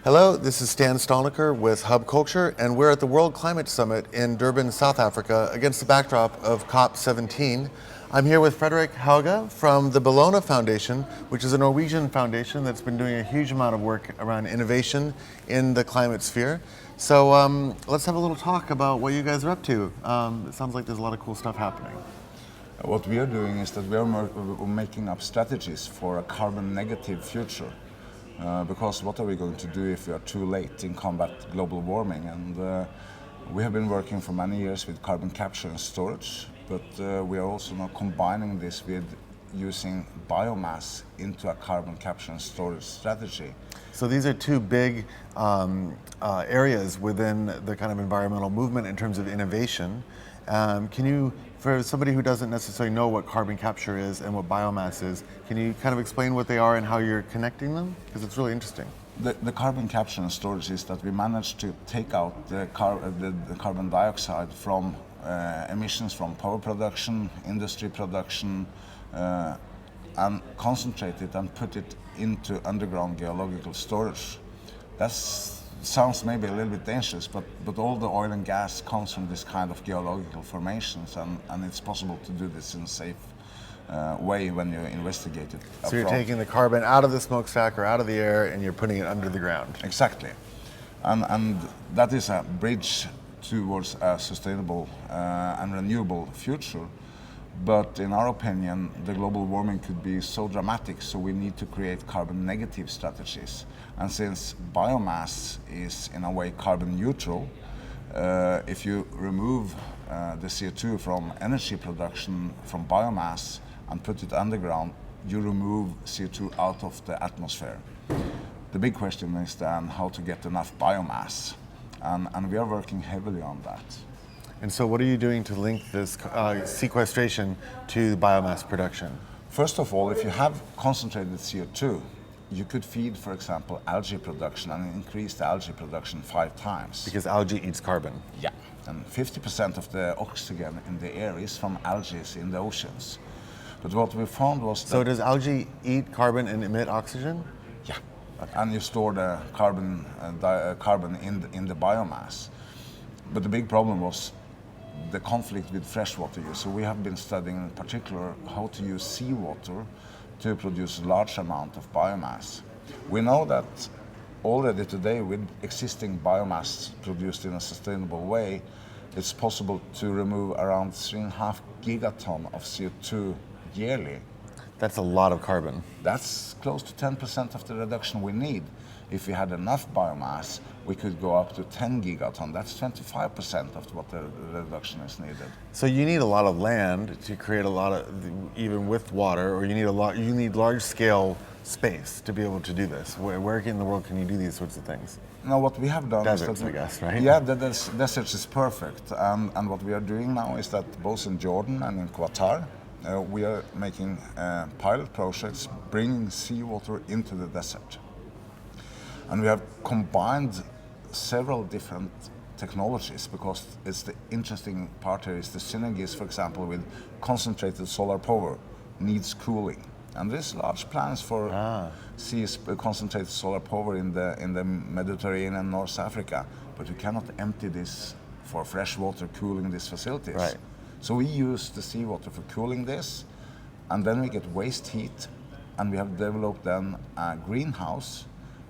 Hello, this is Stalnaker with Hub Culture, and we're at the World Climate Summit in Durban, South Africa, against the backdrop of COP17. I'm here with Frederic Hauge from the Bellona Foundation, which is a Norwegian foundation that's been doing a huge amount of work around innovation in the climate sphere. So let's have a little talk about what you guys are up to. It sounds like there's a lot of cool stuff happening. What we are doing is that we are making up strategies for a carbon negative future. Because what are we going to do if we are too late in combat global warming? And we have been working for many years with carbon capture and storage, but we are also now combining this with using biomass into a carbon capture and storage strategy. So these are two big areas within the kind of environmental movement in terms of innovation. Can you, for somebody who doesn't necessarily know what carbon capture is and what biomass is, can you kind of explain what they are and how you're connecting them? Because it's really interesting. The carbon capture and storage is that we managed to take out the carbon dioxide from emissions from power production, industry production, and concentrate it and put it into underground geological storage. That sounds maybe a little bit dangerous, but all the oil and gas comes from this kind of geological formations, and it's possible to do this in a safe way when you investigate it. So you're taking the carbon out of the smokestack or out of the air and you're putting it under the ground. Exactly. And that is a bridge towards a sustainable and renewable future. But in our opinion, the global warming could be so dramatic, so we need to create carbon negative strategies. And since biomass is in a way carbon neutral, if you remove the CO2 from energy production from biomass and put it underground, you remove CO2 out of the atmosphere. The big question is then how to get enough biomass, and we are working heavily on that. And so what are you doing to link this sequestration to biomass production? First of all, if you have concentrated CO2, you could feed, for example, algae production and increase the algae production 5 times. Because algae eats carbon. Yeah, and 50% of the oxygen in the air is from algae in the oceans. But what we found was that... So does algae eat carbon and emit oxygen? Yeah, okay. And you store the carbon in the biomass. But the big problem was the conflict with freshwater use. So we have been studying in particular how to use seawater to produce a large amount of biomass. We know that already today with existing biomass produced in a sustainable way, it's possible to remove around 3.5 gigaton of CO2 yearly. That's a lot of carbon. That's close to 10% of the reduction we need. If we had enough biomass, we could go up to 10 gigaton. That's 25% of what the reduction is needed. So you need a lot of land to create a lot of, even with water, or you need large scale space to be able to do this. Where in the world can you do these sorts of things? Now what we have done Deserts, is that I guess, right? Yeah, the deserts is perfect. And what we are doing now is that both in Jordan and in Qatar, we are making pilot projects bringing seawater into the desert. And we have combined several different technologies because it's the interesting part here is the synergies, for example, with concentrated solar power needs cooling. And there's large plans for concentrated solar power in the Mediterranean and North Africa, but we cannot empty this for fresh water cooling these facilities. Right. So we use the seawater for cooling this, and then we get waste heat, and we have developed then a greenhouse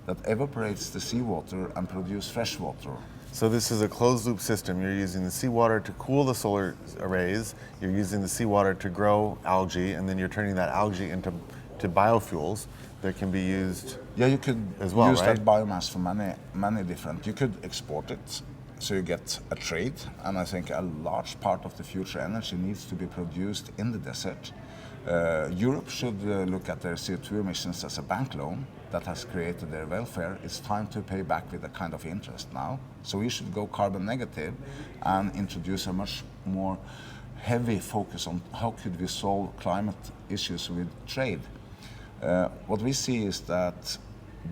that evaporates the seawater and produce fresh water. So this is a closed loop system. You're using the seawater to cool the solar arrays, you're using the seawater to grow algae, and then you're turning that algae into biofuels that can be used. Yeah, you could as well, use right? that biomass for many different. You could export it, so you get a trade, and I think a large part of the future energy needs to be produced in the desert. Europe should look at their CO2 emissions as a bank loan that has created their welfare. It's time to pay back with a kind of interest now. So we should go carbon negative and introduce a much more heavy focus on how could we solve climate issues with trade. What we see is that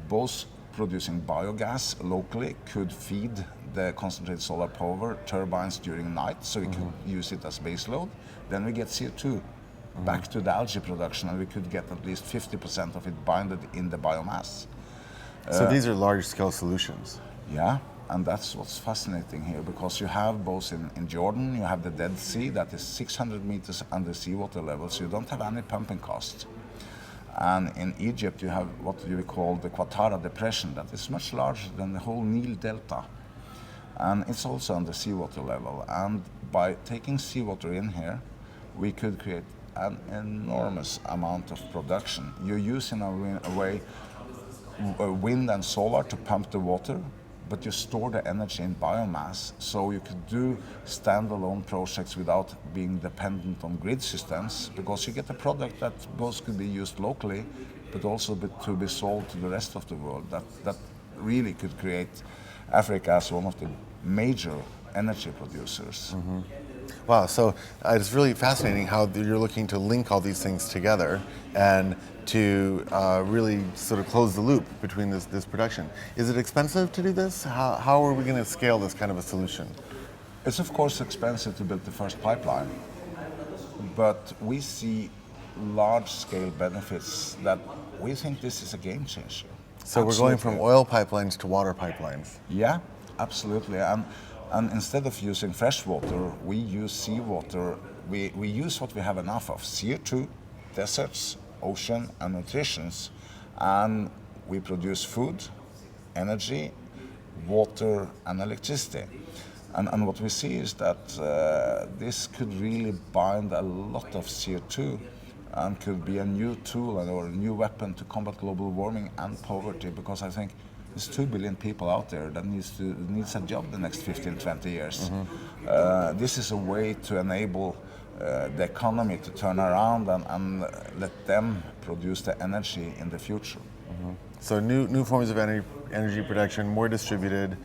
both producing biogas locally could feed the concentrated solar power turbines during night, so we could use it as base load. Then we get CO2 back to the algae production, and we could get at least 50% of it binded in the biomass. So these are large-scale solutions. Yeah, and that's what's fascinating here, because you have both in Jordan, you have the Dead Sea that is 600 meters under seawater level, so you don't have any pumping costs. And in Egypt, you have what you call the Qattara Depression that is much larger than the whole Nile Delta. And it's also under seawater level. And by taking seawater in here, we could create an enormous amount of production. You use in a way wind and solar to pump the water, but you store the energy in biomass, so you could do standalone projects without being dependent on grid systems, because you get a product that both could be used locally, but also to be sold to the rest of the world. That really could create Africa as one of the major energy producers. Wow, so it's really fascinating how you're looking to link all these things together and to really sort of close the loop between this production. Is it expensive to do this? How are we going to scale this kind of a solution? It's of course expensive to build the first pipeline, but we see large-scale benefits that we think this is a game changer. So we're going from oil pipelines to water pipelines. Yeah, absolutely. And instead of using fresh water, we use seawater. We use what we have enough of: CO2, deserts, ocean, and nutrition. And we produce food, energy, water, and electricity. And what we see is that this could really bind a lot of CO2 and could be a new tool or a new weapon to combat global warming and poverty, because I think there's 2 billion people out there that needs a job the next 15, 20 years. This is a way to enable the economy to turn around and let them produce the energy in the future. So new forms of energy production, more distributed,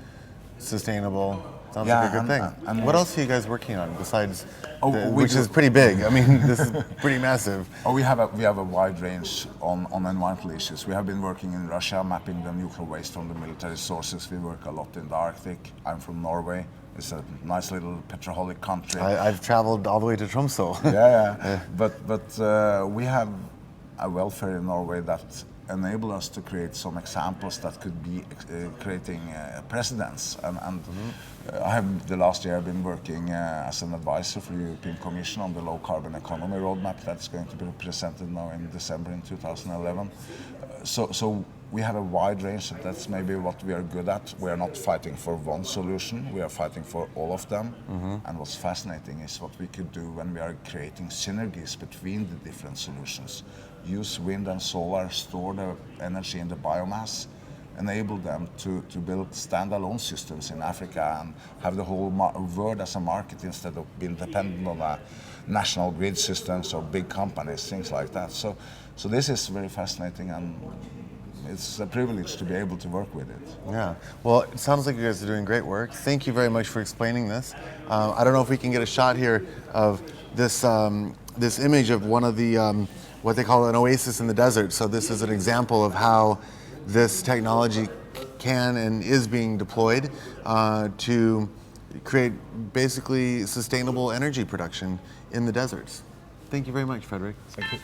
sustainable. Sounds Yeah, like a good thing. and what else are you guys working on besides, we which do- is pretty big? I mean, this is pretty massive. Oh, we have a wide range on environmental issues. We have been working in Russia, mapping the nuclear waste from the military sources. We work a lot in the Arctic. I'm from Norway. It's a nice little petrocholic country. I've traveled all the way to Tromsø. Yeah. But we have a welfare in Norway that enable us to create some examples that could be creating precedents. And I have the last year been working as an advisor for the European Commission on the low carbon economy roadmap that's going to be presented now in December in 2011. So we have a wide range, and that's maybe what we are good at. We are not fighting for one solution, we are fighting for all of them. And what's fascinating is what we could do when we are creating synergies between the different solutions. Use wind and solar, store the energy in the biomass, enable them to build standalone systems in Africa and have the whole world as a market instead of being dependent on national grid systems or big companies, things like that. So this is very fascinating, and it's a privilege to be able to work with it. Yeah. Well, it sounds like you guys are doing great work. Thank you very much for explaining this. I don't know if we can get a shot here of this this image of one of the what they call an oasis in the desert. So this is an example of how this technology can and is being deployed to create basically sustainable energy production in the deserts. Thank you very much, Frederic. Thank you.